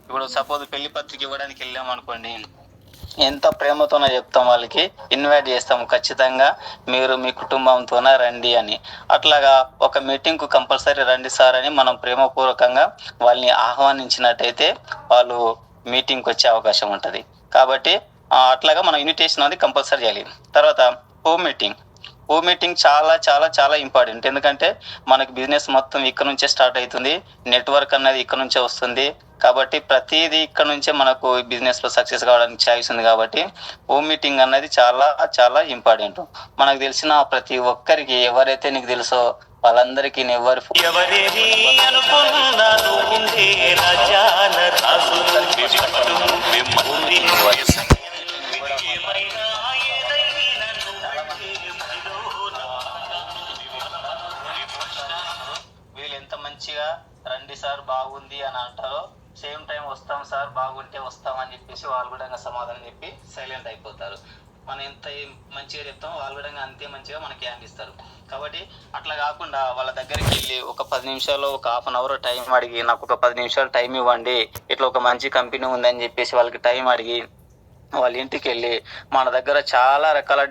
ఇప్పుడు సపోజ్ పెళ్లి పత్రిక ఇవ్వడానికి వెళ్ళాం అనుకోండి, ఎంత ప్రేమతోనే చెప్తాం, వాళ్ళకి ఇన్వైట్ చేస్తాము ఖచ్చితంగా మీరు మీ కుటుంబంతోనే రండి అని. అట్లాగా ఒక మీటింగ్కు కంపల్సరీ రండి సార్ అని మనం ప్రేమపూర్వకంగా వాళ్ళని ఆహ్వానించినట్టయితే వాళ్ళు మీటింగ్కి వచ్చే అవకాశం ఉంటుంది. కాబట్టి అట్లాగా మనం ఇన్విటేషన్ అనేది కంపల్సరీ చేయాలి. తర్వాత హోమ్ మీటింగ్. హోమ్ మీటింగ్ చాలా చాలా చాలా ఇంపార్టెంట్. ఎందుకంటే మనకి బిజినెస్ మొత్తం ఇక్కడ నుంచే స్టార్ట్ అవుతుంది, నెట్వర్క్ అనేది ఇక్కడ నుంచే వస్తుంది. కాబట్టి ప్రతిదీ ఇక్కడ నుంచే మనకు బిజినెస్ లో సక్సెస్ కావడానికి ఛాయిస్ ఉంది. కాబట్టి హోమ్ మీటింగ్ అనేది చాలా చాలా ఇంపార్టెంట్. మనకు తెలిసిన ప్రతి ఒక్కరికి, ఎవరైతే నీకు తెలుసో వాళ్ళందరికీ వీళ్ళు ఎంత మంచిగా రండి సార్ బాగుంది అని అంటారో, సేమ్ టైం వస్తాం సార్ బాగుంటే వస్తాం అని చెప్పేసి వాళ్ళు కూడా సమాధానం చెప్పి సైలెంట్ అయిపోతారు. మనం ఎంత మంచిగా చెప్తామో వాళ్ళు కూడా అంతే మంచిగా మనకి హ్యాండ్ ఇస్తారు. కాబట్టి అట్లా కాకుండా వాళ్ళ దగ్గరికి వెళ్ళి ఒక 10 నిమిషాలు, ఒక హాఫ్ అన్ అవర్ టైం అడిగి, నాకు ఒక 10 నిమిషాలు టైం ఇవ్వండి, ఇట్లా ఒక మంచి కంపెనీ ఉందని చెప్పేసి వాళ్ళకి టైం అడిగి వాళ్ళ ఇంటికి వెళ్ళి, మన దగ్గర చాలా రకాల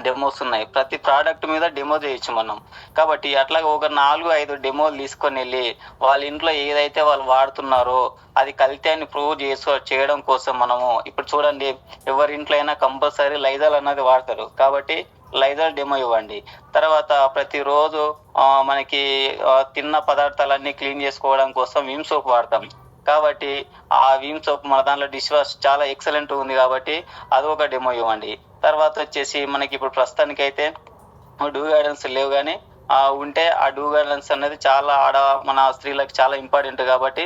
డెమోస్ ఉన్నాయి, ప్రతి ప్రోడక్ట్ మీద డెమో చేయొచ్చు మనం. కాబట్టి అట్లాగే ఒక 4-5 డెమోలు తీసుకొని వెళ్ళి వాళ్ళ ఇంట్లో ఏదైతే వాళ్ళు వాడుతున్నారో అది కల్తీ అని ప్రూవ్ చేయడం కోసం మనము, ఇప్పుడు చూడండి ఎవరి ఇంట్లో అయినా కంపల్సరీ లైజాల్ అన్నది వాడతారు. కాబట్టి లైజాల్ డెమో ఇవ్వండి. తర్వాత ప్రతిరోజు మనకి తిన్న పదార్థాలన్నీ క్లీన్ చేసుకోవడం కోసం విమ్ సోప్ వాడతాం. కాబట్టి ఆ విమ్ సోప్ మన దాంట్లో డిష్ వాష్ చాలా ఎక్సలెంట్ ఉంది కాబట్టి అది ఒక డెమో ఇవ్వండి. తర్వాత వచ్చేసి మనకి ఇప్పుడు ప్రస్తుతానికి అయితే డూ గార్డెన్స్ లేవు, కానీ ఉంటే ఆ డూ గార్డెన్స్ అనేది చాలా మన స్త్రీలకు చాలా ఇంపార్టెంట్. కాబట్టి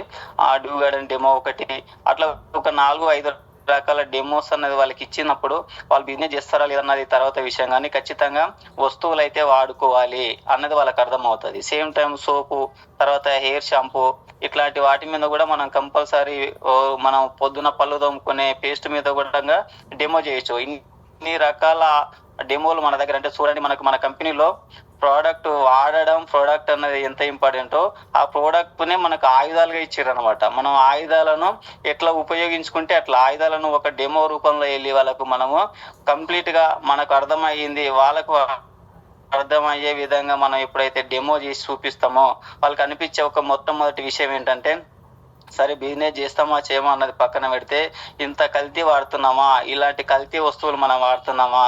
ఆ డూ గార్డెన్ డెమో ఒకటి, అట్లా ఒక 4-5 రకాల డెమోస్ అనేది వాళ్ళకి ఇచ్చినప్పుడు వాళ్ళు బిజినెస్ చేస్తారా లేదన్నది తర్వాత విషయం, కానీ ఖచ్చితంగా వస్తువులు అయితే వాడుకోవాలి అన్నది వాళ్ళకి అర్థం అవుతుంది. సేమ్ టైం సోపు, తర్వాత హెయిర్ షాంపూ ఇట్లాంటి వాటి మీద కూడా మనం కంపల్సరీ, మనం పొద్దున పళ్ళు తోముకునే పేస్ట్ మీద కూడా డెమో చేయొచ్చు. ఇన్ని రకాల డెమోలు మన దగ్గర. అంటే చూడండి, మన కంపెనీలో ప్రోడక్ట్ వాడడం, ప్రోడక్ట్ అనేది ఎంత ఇంపార్టెంటో ఆ ప్రోడక్ట్ నే మనకు ఆయుధాలుగా ఇచ్చారు అనమాట. మనం ఆయుధాలను ఎట్లా ఉపయోగించుకుంటే అట్లా ఆయుధాలను ఒక డెమో రూపంలో వెళ్ళి వాళ్ళకు మనము కంప్లీట్ గా మనకు అర్థమయ్యింది, వాళ్ళకు అర్థమయ్యే విధంగా మనం ఎప్పుడైతే డెమో చేసి చూపిస్తామో వాళ్ళకి అనిపించే ఒక మొట్టమొదటి విషయం ఏంటంటే, సరే బిజినెస్ చేస్తామా చేయమా అన్నది పక్కన పెడితే, ఇంత కల్తీ వాడుతున్నామా, ఇలాంటి కల్తీ వస్తువులు మనం వాడుతున్నామా,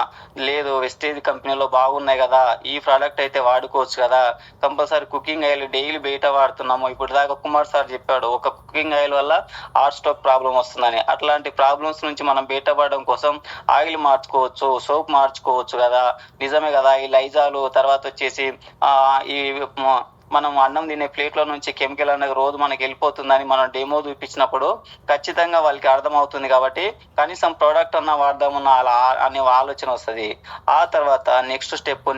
లేదు వెస్టేజ్ కంపెనీలో బాగున్నాయి కదా, ఈ ప్రోడక్ట్ అయితే వాడుకోవచ్చు కదా, కంపల్సరీ కుకింగ్ ఆయిల్ డైలీ బయట వాడుతున్నాము. ఇప్పుడు దాకా కుమార్ సార్ చెప్పాడు ఒక కుకింగ్ ఆయిల్ వల్ల హార్ట్ స్ట్రోక్ ప్రాబ్లం వస్తుందని. అట్లాంటి ప్రాబ్లమ్స్ నుంచి మనం బయటపడడం కోసం ఆయిల్ మార్చుకోవచ్చు, సోప్ మార్చుకోవచ్చు కదా. నిజమే కదా. ఈ లైజాలు, తర్వాత వచ్చేసి ఈ మనం అన్నం తినే ప్లేట్లో నుంచి కెమికల్ అనేది రోజు మనకి వెళ్ళిపోతుందని మనం డెమో చూపించినప్పుడు ఖచ్చితంగా వాళ్ళకి అర్థమవుతుంది. కాబట్టి కనీసం ప్రోడక్ట్ అన్న వాడదామన్న అనే ఆలోచన వస్తుంది. ఆ తర్వాత నెక్స్ట్ స్టెప్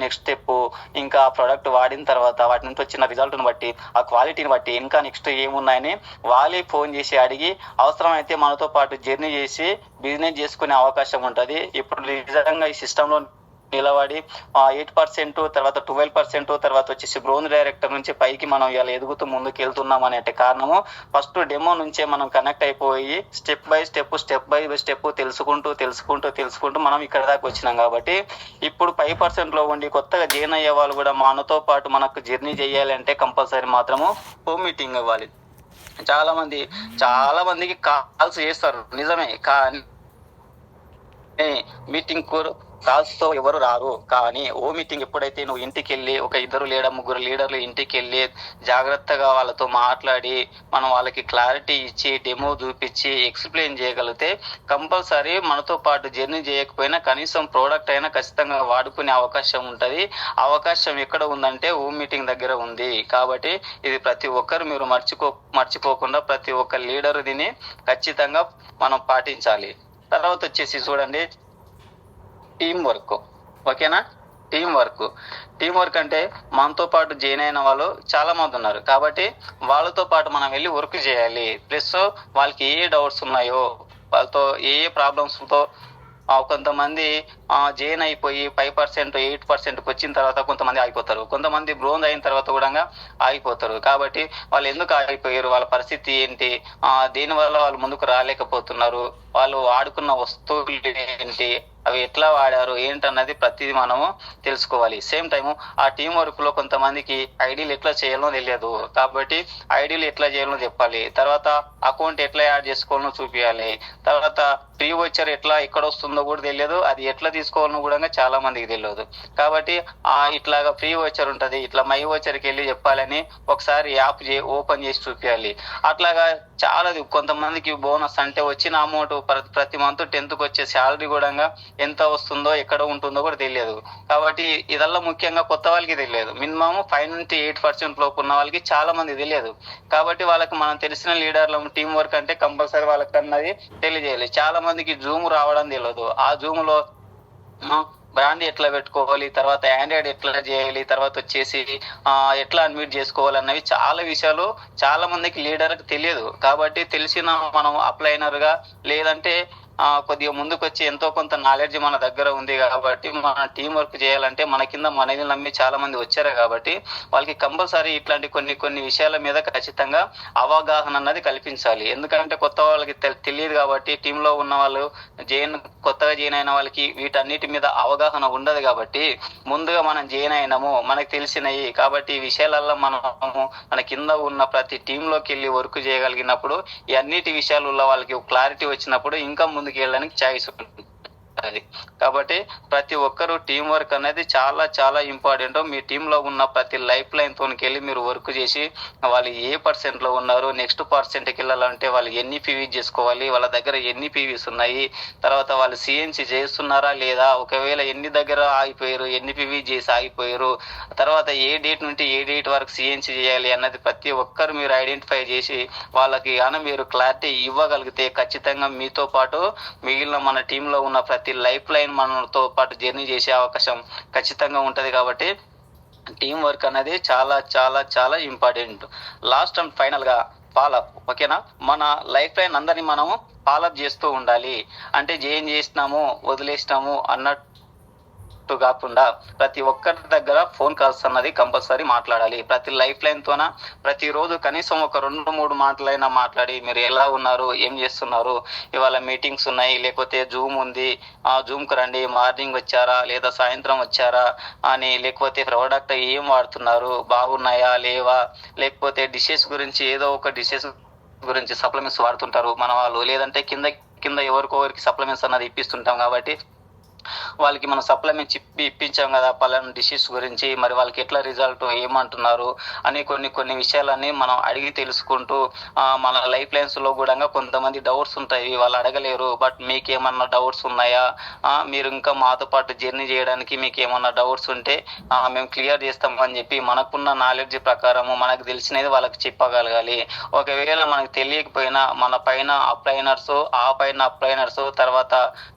ఇంకా ప్రోడక్ట్ వాడిన తర్వాత వాటి నుంచి వచ్చిన రిజల్ట్ని బట్టి, ఆ క్వాలిటీని బట్టి ఇంకా నెక్స్ట్ ఏమున్నాయని వాళ్ళే ఫోన్ చేసి అడిగి అవసరమైతే మనతో పాటు జర్నీ చేసి బిజినెస్ చేసుకునే అవకాశం ఉంటుంది. ఇప్పుడు నిజంగా ఈ సిస్టంలో నిలబడి 8%, తర్వాత 12%, తర్వాత వచ్చేసి బ్రోన్ డైరెక్టర్ నుంచి పైకి మనం ఇలా ఎదుగుతూ ముందుకు వెళ్తున్నాం అనే కారణము ఫస్ట్ డెమో నుంచే మనం కనెక్ట్ అయిపోయి స్టెప్ బై స్టెప్ తెలుసుకుంటూ మనం ఇక్కడ దాకా వచ్చినాం. కాబట్టి ఇప్పుడు 5% లో ఉండి కొత్తగా జాయిన్ అయ్యే వాళ్ళు కూడా మనతో పాటు మనకు జర్నీ చేయాలంటే కంపల్సరీ మాత్రము హోమ్ మీటింగ్ ఇవ్వాలి. చాలా మందికి కాల్స్ చేస్తారు, నిజమే, కానీ మీటింగ్ కాల్స్ తో ఎవరు రారు. కానీ ఓ మీటింగ్ ఎప్పుడైతే నువ్వు ఇంటికి వెళ్ళి ఒక 2-3 లీడర్లు ఇంటికి వెళ్ళి జాగ్రత్తగా వాళ్ళతో మాట్లాడి మనం వాళ్ళకి క్లారిటీ ఇచ్చి డెమో చూపించి ఎక్స్ప్లెయిన్ చేయగలిగితే కంపల్సరీ మనతో పాటు జర్నీ చేయకపోయినా కనీసం ప్రోడక్ట్ అయినా ఖచ్చితంగా వాడుకునే అవకాశం ఉంటుంది. అవకాశం ఎక్కడ ఉందంటే హోమ్ మీటింగ్ దగ్గర ఉంది. కాబట్టి ఇది ప్రతి ఒక్కరు మీరు మర్చిపోకుండా ప్రతి ఒక్క లీడర్ దీన్ని ఖచ్చితంగా మనం పాటించాలి. తర్వాత వచ్చేసి చూడండి, టీం వర్క్. ఓకేనా. టీం వర్క్ అంటే మనతో పాటు జాయిన్ అయిన వాళ్ళు చాలా మంది ఉన్నారు. కాబట్టి వాళ్ళతో పాటు మనం వెళ్ళి వర్క్ చేయాలి. ప్లస్ వాళ్ళకి ఏ డౌట్స్ ఉన్నాయో, వాళ్ళతో ఏ ప్రాబ్లమ్స్తో కొంతమంది జైన్ అయిపోయి 5%, 8%కి వచ్చిన తర్వాత కొంతమంది ఆగిపోతారు. కొంతమంది బ్రోంజ్ అయిన తర్వాత కూడా ఆగిపోతారు. కాబట్టి వాళ్ళు ఎందుకు ఆగిపోయారు, వాళ్ళ పరిస్థితి ఏంటి, దేనివల్ల వాళ్ళు ముందుకు రాలేకపోతున్నారు, వాళ్ళు ఆడుకున్న వస్తువులు ఏంటి, అవి ఎట్లా వాడారు ఏంటన్నది ప్రతిదీ మనము తెలుసుకోవాలి. సేమ్ టైము ఆ టీం వర్క్ లో కొంతమందికి ఐడీలు ఎట్లా చేయాలో తెలియదు, కాబట్టి ఐడీలు ఎట్లా చేయాలో చెప్పాలి. తర్వాత అకౌంట్ ఎట్లా యాడ్ చేసుకోవాలో చూపించాలి. తర్వాత ప్రీ వచ్చర్ ఎట్లా ఎక్కడ వస్తుందో కూడా తెలియదు, అది ఎట్లా తీసుకోవాలో కూడా చాలా మందికి తెలియదు. కాబట్టి ఇట్లాగా ప్రీ వచ్చర్ ఉంటది, ఇట్లా మై వచ్చర్కి వెళ్ళి చెప్పాలని ఒకసారి యాప్ ఓపెన్ చేసి చూపించాలి. అట్లాగా చాలా కొంతమందికి బోనస్ అంటే వచ్చిన అమౌంట్ ప్రతి మంత్ 10th వచ్చే శాలరీ కూడా ఎంత వస్తుందో ఎక్కడ ఉంటుందో కూడా తెలియదు. కాబట్టి ఇదల్లా ముఖ్యంగా కొత్త వాళ్ళకి తెలియదు. మినిమం 5 నుంచి 8% లోపు ఉన్న వాళ్ళకి చాలా మంది తెలియదు. కాబట్టి వాళ్ళకి మనం తెలిసిన లీడర్ల టీం వర్క్ అంటే కంపల్సరీ వాళ్ళకి అన్నది తెలియజేయాలి. చాలా మందికి జూమ్ రావడం తెలియదు. ఆ జూమ్ లో బ్రాండ్ ఎట్లా పెట్టుకోవాలి, తర్వాత ఆండ్రాయిడ్ ఎట్లా చేయాలి, తర్వాత వచ్చేసి ఎట్లా అన్మ్యూట్ చేసుకోవాలి అన్నవి చాలా విషయాలు చాలా మందికి లీడర్కి తెలియదు. కాబట్టి తెలిసిన మనం అప్లైనర్ గా లేదంటే కొద్దిగా ముందుకు వచ్చి ఎంతో కొంత నాలెడ్జ్ మన దగ్గర ఉంది కాబట్టి మన టీం వర్క్ చేయాలంటే మన కింద మనని నమ్మి చాలా మంది వచ్చారు. కాబట్టి వాళ్ళకి కంపల్సరీ ఇట్లాంటి కొన్ని విషయాల మీద ఖచ్చితంగా అవగాహన అన్నది కల్పించాలి. ఎందుకంటే కొత్త వాళ్ళకి తెలియదు కాబట్టి, టీంలో ఉన్న వాళ్ళు కొత్తగా జాయిన్ అయిన వాళ్ళకి వీటన్నిటి మీద అవగాహన ఉండదు. కాబట్టి ముందుగా మనం జాయిన్ అయినాము, మనకు తెలిసినవి కాబట్టి ఈ విషయాలలో మన కింద ఉన్న ప్రతి టీంలోకి వెళ్ళి వర్క్ చేయగలిగినప్పుడు ఈ అన్నిటి విషయాలలో వాళ్ళకి క్లారిటీ వచ్చినప్పుడు ఇంకా ముందుకు వెళ్ళడానికి ఛాయిస్ ఉంటుంది. కాబట్టి ప్రతి ఒక్కరు టీం వర్క్ అనేది చాలా చాలా ఇంపార్టెంట్. మీ టీంలో ఉన్న ప్రతి లైఫ్ లైన్ తోనికి వెళ్ళి మీరు వర్క్ చేసి వాళ్ళు ఏ % లో ఉన్నారు, నెక్స్ట్ % వెళ్ళాలంటే వాళ్ళు ఎన్ని పీవీస్ చేసుకోవాలి, వాళ్ళ దగ్గర ఎన్ని పీవీస్ ఉన్నాయి, తర్వాత వాళ్ళు సిఎన్సి చేస్తున్నారా లేదా, ఒకవేళ ఎన్ని దగ్గర ఆగిపోయారు, ఎన్ని పీవీస్ చేసి ఆగిపోయారు, తర్వాత ఏ డేట్ నుండి ఏ డేట్ వరకు సిఎన్సి చేయాలి అన్నది ప్రతి ఒక్కరు మీరు ఐడెంటిఫై చేసి వాళ్ళకి మీరు క్లారిటీ ఇవ్వగలిగితే ఖచ్చితంగా మీతో పాటు మిగిలిన మన టీంలో ఉన్న ప్రతి లైఫ్ లైన్ మనతో పాటు జర్నీ చేసే అవకాశం ఖచ్చితంగా ఉంటది. కాబట్టి టీం వర్క్ అనేది చాలా చాలా చాలా ఇంపార్టెంట్. లాస్ట్ అండ్ ఫైనల్ గా ఫాలోఅప్. ఓకేనా, మన లైఫ్ లైన్ అందరినీ మనం ఫాలోఅప్ చేస్తూ ఉండాలి. అంటే ఏం చేసినాము వదిలేసినాము అన్నట్టు కాకుండా ప్రతి ఒక్కరి దగ్గర ఫోన్ కాల్స్ అన్నది కంపల్సరీ మాట్లాడాలి. ప్రతి లైఫ్ లైన్ తోన ప్రతిరోజు కనీసం ఒక 2-3 మాటలైనా మాట్లాడి మీరు ఎలా ఉన్నారు, ఏం చేస్తున్నారు, ఇవాళ మీటింగ్స్ ఉన్నాయి, లేకపోతే జూమ్ ఉంది, జూమ్ కు రండి, మార్నింగ్ వచ్చారా లేదా సాయంత్రం వచ్చారా అని, లేకపోతే ప్రోడక్ట్ ఏం వాడుతున్నారు, బాగున్నాయా లేవా, లేకపోతే డిషెస్ గురించి ఏదో ఒక డిషెస్ గురించి సప్లిమెంట్స్ వాడుతుంటారు మన వాళ్ళు, లేదంటే కింద ఎవరికొవరికి సప్లిమెంట్స్ అన్నది ఇప్పిస్తుంటాం. కాబట్టి వాళ్ళకి మనం సప్లిమెంట్స్ ఇప్పించాం కదా పలానా డిషెస్ గురించి, మరి వాళ్ళకి ఎట్లా రిజల్ట్ ఏమంటున్నారు అని కొన్ని విషయాలన్నీ మనం అడిగి తెలుసుకుంటూ మన లైఫ్ లైన్స్ లో కూడా కొంతమంది డౌట్స్ ఉంటాయి, వాళ్ళు అడగలేరు. బట్ మీకు ఏమన్నా డౌట్స్ ఉన్నాయా, మీరు ఇంకా మాతో పాటు జర్నీ చేయడానికి మీకు ఏమన్నా డౌట్స్ ఉంటే మేము క్లియర్ చేస్తాం అని చెప్పి మనకున్న నాలెడ్జ్ ప్రకారము మనకు తెలిసినది వాళ్ళకి చెప్పగలగాలి. ఒకవేళ మనకు తెలియకపోయినా మన పైన అప్లైనర్స్ తర్వాత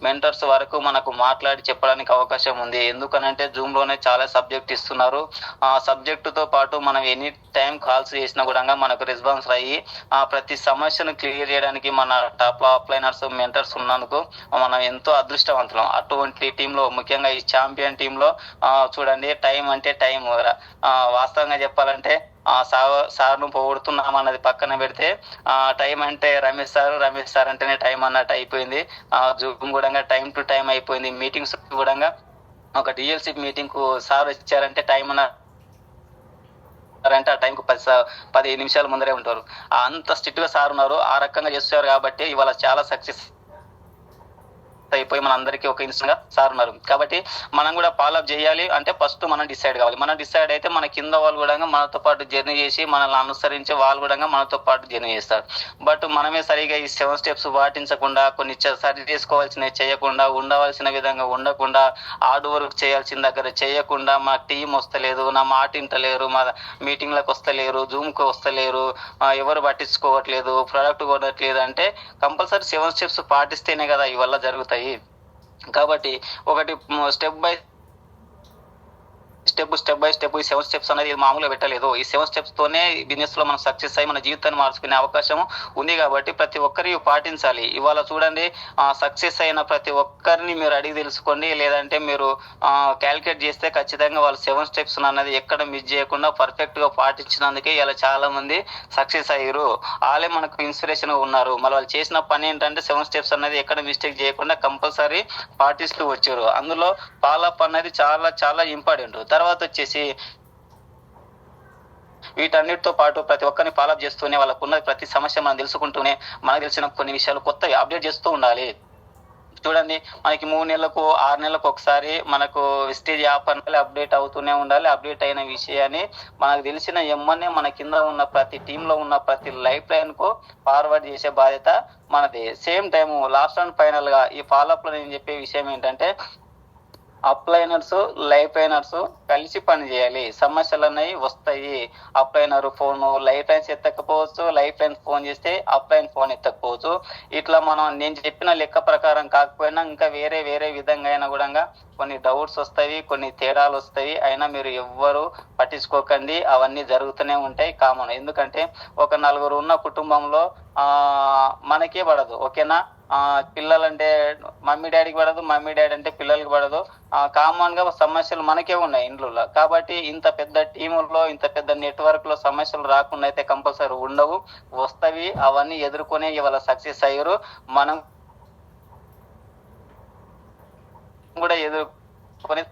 మెంటర్స్ వరకు మనకు మాట్లాడి చెప్పడానికి అవకాశం ఉంది. ఎందుకనంటే జూమ్ లోనే చాలా సబ్జెక్ట్ ఇస్తున్నారు. ఆ సబ్జెక్టు తో పాటు మనం ఎనీ టైం కాల్స్ చేసినా కూడా మనకు రెస్పాన్స్ అయ్యి ప్రతి సమస్యను క్లియర్ చేయడానికి మన టాప్ అప్లైనర్స్ మెంటర్స్ ఉన్నందుకు మనం ఎంతో అదృష్టవంతులం. అటువంటి టీంలో ముఖ్యంగా ఈ ఛాంపియన్ టీంలో చూడండి, టైం అంటే టైం. వాస్తవంగా చెప్పాలంటే సార్ను పొగుడుతున్నాం అన్నది పక్కన పెడితే టైం అంటే రమేష్ సార్ అంటేనే టైం అన్నట్టు అయిపోయింది. జూమ్ కూడా టైం టు టైం అయిపోయింది. మీటింగ్స్ కూడా ఒక డిఎల్సి మీటింగ్ కు సార్ వచ్చారంటే టైం అంటే ఆ టైంకు 15 నిమిషాల ముందరే ఉంటారు. అంత స్ట్రిక్ట్ గా సార్ ఉన్నారు. ఆ రకంగా చేస్తారు కాబట్టి ఇవాళ చాలా సక్సెస్ అయిపోయి మన అందరికీ ఒక ఇన్స్టెంట్ గా సార్ ఉన్నారు. కాబట్టి మనం కూడా ఫాలోఅప్ చేయాలి. అంటే ఫస్ట్ మనం డిసైడ్ కావాలి. మనం డిసైడ్ అయితే మన కింద వాళ్ళు కూడా మనతో పాటు జర్నీ చేసి మనల్ని అనుసరించి వాళ్ళు కూడా మనతో పాటు జర్నీ చేస్తారు. బట్ మనమే సరిగా ఈ 7 స్టెప్స్ పాటించకుండా, కొన్ని సరి చేసుకోవాల్సినవి చేయకుండా, ఉండవలసిన విధంగా ఉండకుండా, హార్డ్ వర్క్ చేయాల్సిన దగ్గర చేయకుండా, మా టీం వస్తలేదు, నా మాట వింటలేరు, మా మీటింగ్లకు వస్తలేరు, జూమ్ కు వస్తలేరు, ఎవరు పట్టించుకోవట్లేదు, ప్రొడక్ట్ కొనట్లేదు అంటే కంపల్సరీ 7 స్టెప్స్ పాటిస్తేనే కదా ఇవల్ల జరుగుతాయి. కాబట్టి ఒకటి step by step by step ఈ 7 స్టెప్స్ అనేది మామూలుగా పెట్టలేదు. ఈ 7 స్టెప్స్ తోనే బిజినెస్ లో మనం సక్సెస్ అయ్యి మన జీవితాన్ని మార్చుకునే అవకాశం ఉంది కాబట్టి ప్రతి ఒక్కరి పాటించాలి. ఇవాళ చూడండి, సక్సెస్ అయిన ప్రతి ఒక్కరిని మీరు అడిగి తెలుసుకోండి, లేదంటే మీరు క్యాలిక్యులేట్ చేస్తే ఖచ్చితంగా వాళ్ళు 7 స్టెప్స్ అన్నది ఎక్కడ మిస్ చేయకుండా పర్ఫెక్ట్ గా పాటించినందుకే ఇలా చాలా మంది సక్సెస్ అయ్యారు. వాళ్ళే మనకు ఇన్స్పిరేషన్ గా ఉన్నారు. మరి వాళ్ళు చేసిన పని ఏంటంటే 7 స్టెప్స్ అనేది ఎక్కడ మిస్టేక్ చేయకుండా కంపల్సరీ పాటిస్తూ వచ్చారు. అందులో ఫాలోఅప్ అనేది చాలా చాలా ఇంపార్టెంట్. తర్వాత వచ్చేసి వీటన్నిటితో పాటు ప్రతి ఒక్కరిని ఫాలోఅప్ చేస్తూనే వాళ్ళకున్న ప్రతి సమస్య మనం తెలుసుకుంటూనే మనకు తెలిసిన కొన్ని విషయాలు కొత్తవి అప్డేట్ చేస్తూ ఉండాలి. చూడండి, మనకి 3 నెలలకు 6 నెలలకు ఒకసారి మనకు విస్టేజ్ యాప్ అనేది అప్డేట్ అవుతూనే ఉండాలి. అప్డేట్ అయిన విషయాన్ని మనకు తెలిసిన ఎమ్మనే మన కింద ఉన్న ప్రతి టీంలో ఉన్న ప్రతి లైఫ్ లైన్ కు ఫార్వర్డ్ చేసే బాధ్యత మనది. Same time last and final గా ఈ ఫాలోఅప్ లో నేను చెప్పే విషయం ఏంటంటే, అప్లైనర్స్ లైఫ్ లైనర్స్ కలిసి పని చేయాలి. సమస్యలు అనేవి వస్తాయి. అప్లైనర్ ఫోన్ లైఫ్ లైన్స్ ఎత్తకపోవచ్చు, లైఫ్ లైన్ ఫోన్ చేస్తే అప్లైన్ ఫోన్ ఎత్తకపోవచ్చు. ఇట్లా నేను చెప్పిన లెక్క ప్రకారం కాకపోయినా ఇంకా వేరే వేరే విధంగా అయినా కూడా కొన్ని డౌట్స్ వస్తాయి, కొన్ని తేడాలు వస్తాయి. అయినా మీరు ఎవ్వరు పట్టించుకోకండి, అవన్నీ జరుగుతూనే ఉంటాయి, కామన్. ఎందుకంటే ఒక 4 ఉన్న కుటుంబంలో మనకే పడదు, ఓకేనా. పిల్లలంటే మమ్మీ డాడీకి పడదు, మమ్మీ డాడీ అంటే పిల్లలకి పడదు. కామన్ గా సమస్యలు మనకే ఉన్నాయి ఇంట్లో. కాబట్టి ఇంత పెద్ద టీముల్లో ఇంత పెద్ద నెట్వర్క్ లో సమస్యలు రాకుండా అయితే కంపల్సరీ ఉండవు, వస్తవి. అవన్నీ ఎదుర్కొనే ఇవాళ సక్సెస్ అయ్యారు. మనం కూడా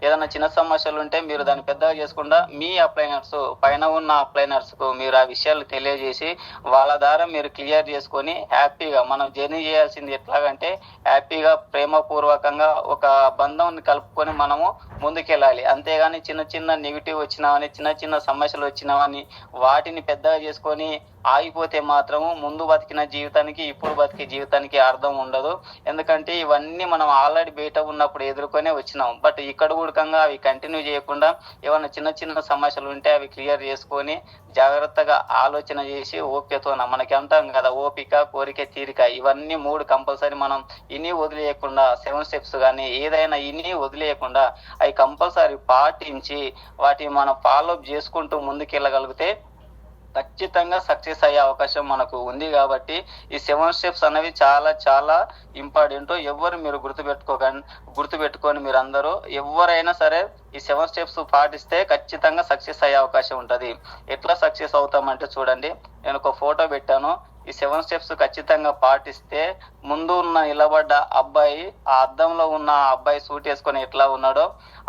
ఏదైనా చిన్న సమస్యలు ఉంటే మీరు దాన్ని పెద్దగా చేసుకుండా మీ అప్లైనర్స్ పైన ఉన్న అప్లైనర్స్ కు మీరు ఆ విషయాలు తెలియజేసి వాళ్ళ ద్వారా మీరు క్లియర్ చేసుకొని హ్యాపీగా మనం జర్నీ చేయాల్సింది ఎట్లాగంటే హ్యాపీగా ప్రేమపూర్వకంగా ఒక బంధం కలుపుకొని మనము ముందుకెళ్ళాలి. అంతేగాని చిన్న చిన్న నెగిటివ్ వచ్చినావని, చిన్న చిన్న సమస్యలు వచ్చినావని వాటిని పెద్దగా చేసుకొని ఆగిపోతే మాత్రము ముందు బతికిన జీవితానికి ఇప్పుడు బతికే జీవితానికి అర్థం ఉండదు. ఎందుకంటే ఇవన్నీ మనం ఆల్రెడీ బయట ఉన్నప్పుడు ఎదుర్కొనే వచ్చినాం. బట్ ఇక్కడ కూడా అవి కంటిన్యూ చేయకుండా ఏమైనా చిన్న చిన్న సమస్యలు ఉంటే అవి క్లియర్ చేసుకొని జాగ్రత్తగా ఆలోచన చేసి ఓపికతో, మనకి అంటాం కదా, ఓపిక, కోరిక, తీరిక, ఇవన్నీ 3 కంపల్సరీ మనం ఇన్ని వదిలేయకుండా 7 స్టెప్స్ కానీ ఏదైనా ఇన్ని వదిలేయకుండా అవి కంపల్సరీ పాటించి వాటిని మనం ఫాలోఅప్ చేసుకుంటూ ముందుకెళ్ళగలిగితే ఖచ్చితంగా సక్సెస్ అయ్యే అవకాశం మనకు ఉంది. కాబట్టి ఈ 7 స్టెప్స్ అనేవి చాలా చాలా ఇంపార్టెంట్. ఎవరు మీరు గుర్తుపెట్టుకొని మీరు అందరూ ఎవరైనా సరే ఈ 7 స్టెప్స్ పాటిస్తే ఖచ్చితంగా సక్సెస్ అయ్యే అవకాశం ఉంటది. ఎట్లా సక్సెస్ అవుతామంటే చూడండి, నేను ఒక ఫోటో పెట్టాను. ఈ 7 స్టెప్స్ ఖచ్చితంగా పాటిస్తే ముందు ఉన్న నిలబడ్డ అబ్బాయి, ఆ అద్దంలో ఉన్న అబ్బాయి సూట్ వేసుకొని ఎట్లా ఉన్నాడో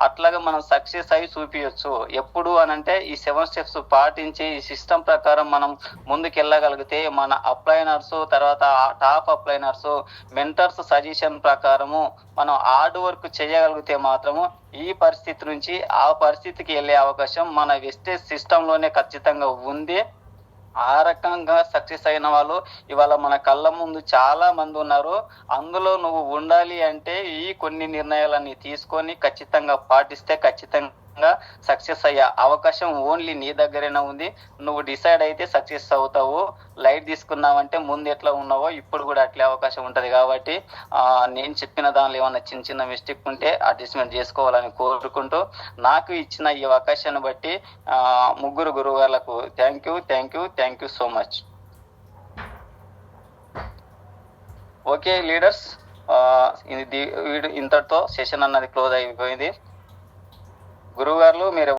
అట్లాగా మనం సక్సెస్ అయ్యి చూపించచ్చు. ఎప్పుడు అనంటే ఈ 7 స్టెప్స్ పాటించి ఈ సిస్టమ్ ప్రకారం మనం ముందుకెళ్ళగలిగితే మన అప్లైనర్స్, తర్వాత టాప్ అప్లైనర్స్, మెంటర్స్ సజెషన్ ప్రకారము మనం హార్డ్ వర్క్ చేయగలిగితే మాత్రము ఈ పరిస్థితి నుంచి ఆ పరిస్థితికి వెళ్ళే అవకాశం మన వెస్టేజ్ సిస్టమ్ లోనే ఖచ్చితంగా ఉంది. ఆ రకంగా సక్సెస్ అయిన వాళ్ళు ఇవాళ మన కళ్ళ ముందు చాలా మంది ఉన్నారు. అందులో నువ్వు ఉండాలి అంటే ఈ కొన్ని నిర్ణయాలన్నీ తీసుకొని ఖచ్చితంగా పాటిస్తే ఖచ్చితంగా సక్సెస్ అయ్యే అవకాశం ఓన్లీ నీ దగ్గరైనా ఉంది. నువ్వు డిసైడ్ అయితే సక్సెస్ అవుతావు. లైట్ తీసుకున్నావంటే ముందు ఎట్లా ఉన్నావో ఇప్పుడు కూడా అట్లే అవకాశం ఉంటది. కాబట్టి నేను చెప్పిన దానిలో ఏమన్నా చిన్న చిన్న మిస్టేక్ ఉంటే అడ్జస్ట్మెంట్ చేసుకోవాలని కోరుకుంటూ నాకు ఇచ్చిన ఈ అవకాశాన్ని బట్టి 3 గురువులకు thank you so much. Okay leaders, ఇంతటితో సెషన్ అన్నది క్లోజ్ అయిపోయింది. గురువు గారు మీరు